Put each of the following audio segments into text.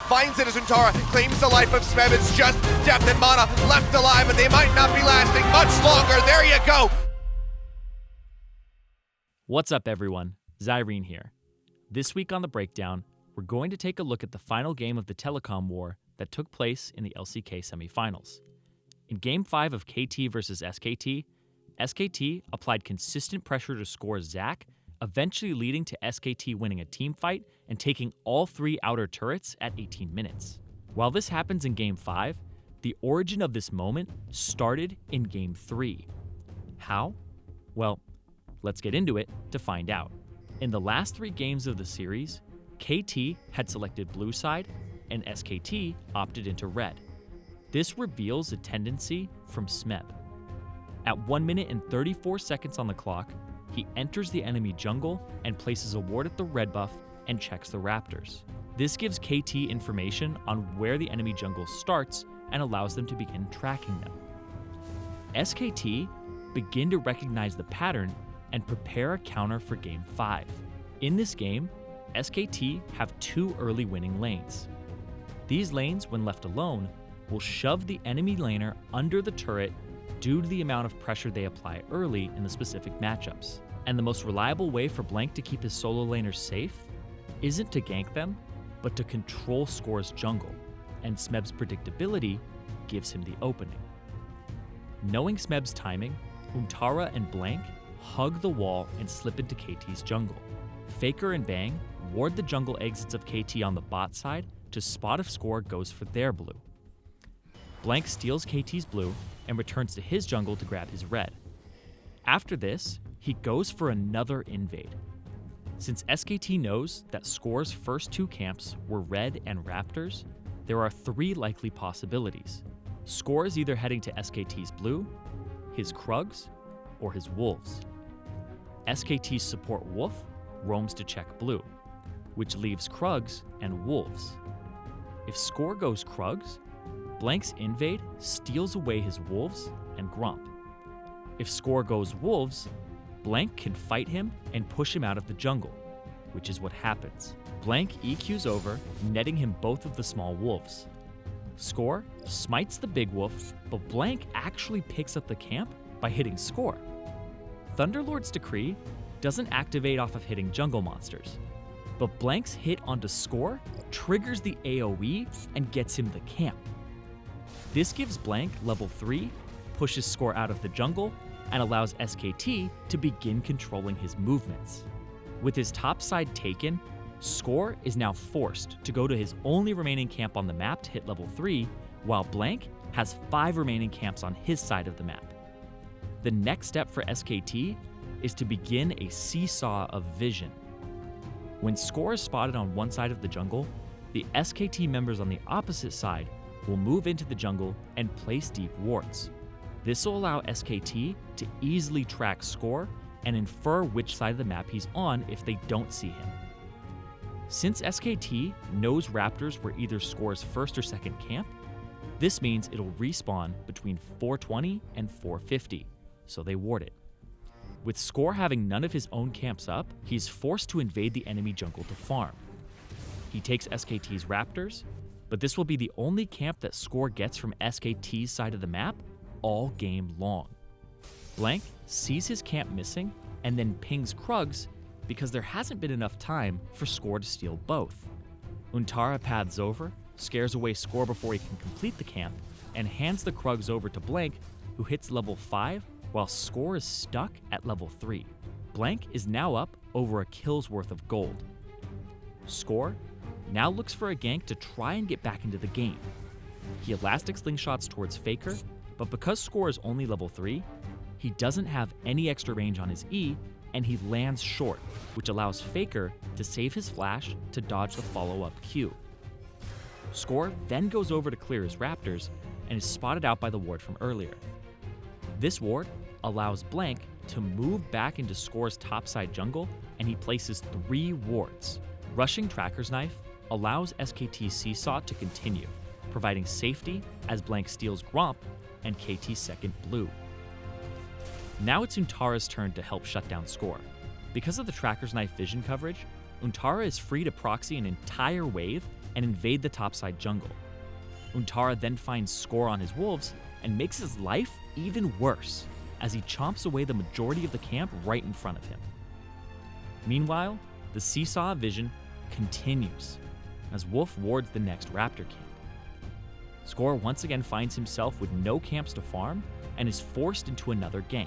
Finds it as Untara claims the life of Smeb. It's just Depth and Mana left alive, but they might not be lasting much longer. There you go. What's up, everyone? Zirene here. This week on The Breakdown, we're going to take a look at the final game of the telecom war that took place in the LCK semifinals. In Game 5 of KT versus SKT, SKT applied consistent pressure to score Zac, eventually leading to SKT winning a team fight and taking all 3 outer turrets at 18 minutes. While this happens in Game 5, the origin of this moment started in Game 3. How? Well, let's get into it to find out. In the last 3 games of the series, KT had selected blue side and SKT opted into red. This reveals a tendency from Smeb. At 1 minute and 34 seconds on the clock, he enters the enemy jungle and places a ward at the red buff and checks the raptors. This gives KT information on where the enemy jungle starts and allows them to begin tracking them. SKT begin to recognize the pattern and prepare a counter for Game 5. In this game, SKT have 2 early winning lanes. These lanes, when left alone, will shove the enemy laner under the turret due to the amount of pressure they apply early in the specific matchups. And the most reliable way for Blank to keep his solo laners safe isn't to gank them, but to control Score's jungle, and Smeb's predictability gives him the opening. Knowing Smeb's timing, Untara and Blank hug the wall and slip into KT's jungle. Faker and Bang ward the jungle exits of KT on the bot side to spot if Score goes for their blue. Blank steals KT's blue and returns to his jungle to grab his red. After this, he goes for another invade. Since SKT knows that Score's first 2 camps were red and raptors, there are 3 likely possibilities. Score is either heading to SKT's blue, his Krugs, or his wolves. SKT's support Wolf roams to check blue, which leaves Krugs and wolves. If Score goes Krugs, Blank's invade steals away his wolves and Gromp. If Score goes wolves, Blank can fight him and push him out of the jungle, which is what happens. Blank EQs over, netting him both of the small wolves. Score smites the big wolf, but Blank actually picks up the camp by hitting Score. Thunderlord's Decree doesn't activate off of hitting jungle monsters, but Blank's hit onto Score triggers the AoE and gets him the camp. This gives Blank level 3, pushes Score out of the jungle, and allows SKT to begin controlling his movements. With his top side taken, Score is now forced to go to his only remaining camp on the map to hit level 3, while Blank has 5 remaining camps on his side of the map. The next step for SKT is to begin a seesaw of vision. When Score is spotted on one side of the jungle, the SKT members on the opposite side will move into the jungle and place deep wards. This will allow SKT to easily track Score and infer which side of the map he's on if they don't see him. Since SKT knows Raptors were either Score's first or second camp, this means it'll respawn between 420 and 450, so they ward it. With Score having none of his own camps up, he's forced to invade the enemy jungle to farm. He takes SKT's Raptors, but this will be the only camp that Score gets from SKT's side of the map all game long. Blank sees his camp missing and then pings Krugs because there hasn't been enough time for Score to steal both. Untara paths over, scares away Score before he can complete the camp, and hands the Krugs over to Blank, who hits level 5 while Score is stuck at level 3. Blank is now up over a kill's worth of gold. Score now looks for a gank to try and get back into the game. He elastic slingshots towards Faker, but because Score is only level 3, he doesn't have any extra range on his E, and he lands short, which allows Faker to save his flash to dodge the follow-up Q. Score then goes over to clear his Raptors and is spotted out by the ward from earlier. This ward allows Blank to move back into Score's topside jungle, and he places 3 wards. Rushing Tracker's Knife allows SKT's Seesaw to continue, providing safety as Blank steals Gromp and KT's second blue. Now it's Untara's turn to help shut down Score. Because of the Tracker's Knife vision coverage, Untara is free to proxy an entire wave and invade the topside jungle. Untara then finds Score on his wolves and makes his life even worse as he chomps away the majority of the camp right in front of him. Meanwhile, the seesaw of vision continues as Wolf wards the next Raptor camp. Score once again finds himself with no camps to farm and is forced into another gank.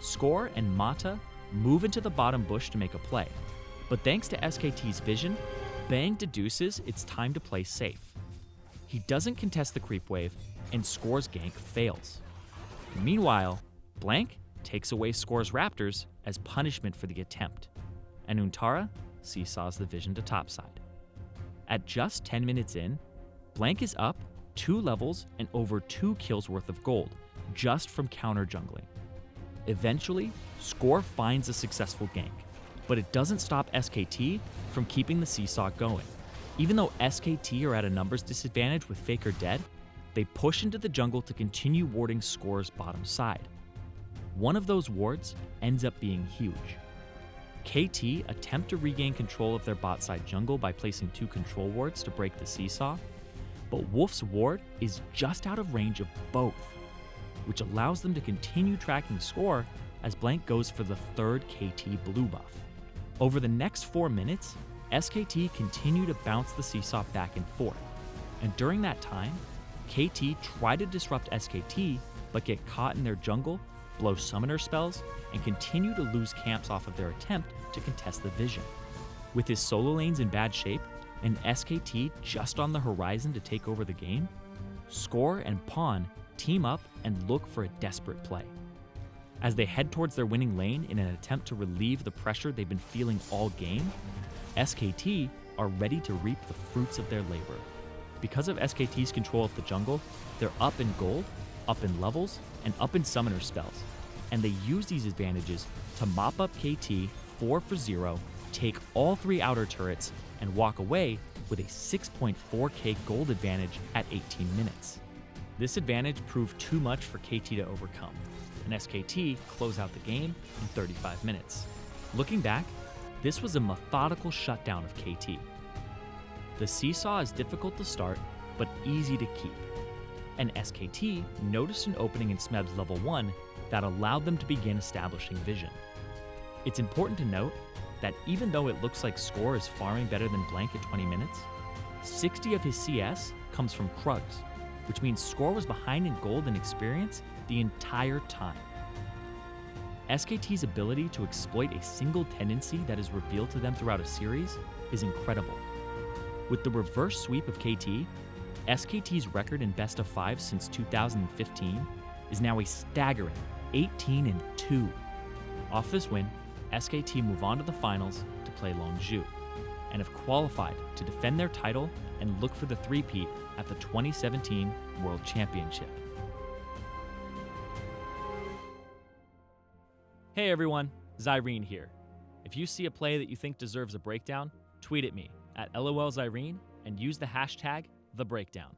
Score and Mata move into the bottom bush to make a play, but thanks to SKT's vision, Bang deduces it's time to play safe. He doesn't contest the creep wave, and Score's gank fails. Meanwhile, Blank takes away Score's Raptors as punishment for the attempt, and Untara seesaws the vision to topside. At just 10 minutes in, Blank is up 2 levels and over 2 kills worth of gold just from counter jungling. Eventually, Score finds a successful gank, but it doesn't stop SKT from keeping the seesaw going. Even though SKT are at a numbers disadvantage with Faker dead, they push into the jungle to continue warding Score's bottom side. One of those wards ends up being huge. KT attempt to regain control of their bot side jungle by placing 2 control wards to break the seesaw, but Wolf's ward is just out of range of both, which allows them to continue tracking Score as Blank goes for the 3rd KT blue buff. Over the next 4 minutes, SKT continue to bounce the seesaw back and forth, and during that time, KT try to disrupt SKT but get caught in their jungle, blow summoner spells, and continue to lose camps off of their attempt to contest the vision. With his solo lanes in bad shape and SKT just on the horizon to take over the game, Score and Pawn team up and look for a desperate play. As they head towards their winning lane in an attempt to relieve the pressure they've been feeling all game, SKT are ready to reap the fruits of their labor. Because of SKT's control of the jungle, they're up in gold, up in levels, and up in summoner spells, and they use these advantages to mop up KT 4-for-0, take all 3 outer turrets, and walk away with a 6.4k gold advantage at 18 minutes. This advantage proved too much for KT to overcome, and SKT close out the game in 35 minutes. Looking back, this was a methodical shutdown of KT. The seesaw is difficult to start, but easy to keep, and SKT noticed an opening in Smeb's level 1 that allowed them to begin establishing vision. It's important to note that even though it looks like Score is farming better than Blank at 20 minutes, 60 of his CS comes from Krugs, which means Score was behind in gold and experience the entire time. SKT's ability to exploit a single tendency that is revealed to them throughout a series is incredible. With the reverse sweep of KT, SKT's record in best of 5 since 2015 is now a staggering 18-2. Off this win, SKT move on to the finals to play Longzhou, and have qualified to defend their title and look for the three-peat at the 2017 World Championship. Hey everyone, Zirene here. If you see a play that you think deserves a breakdown, tweet at me at LOLZirene and use the hashtag #TheBreakdown.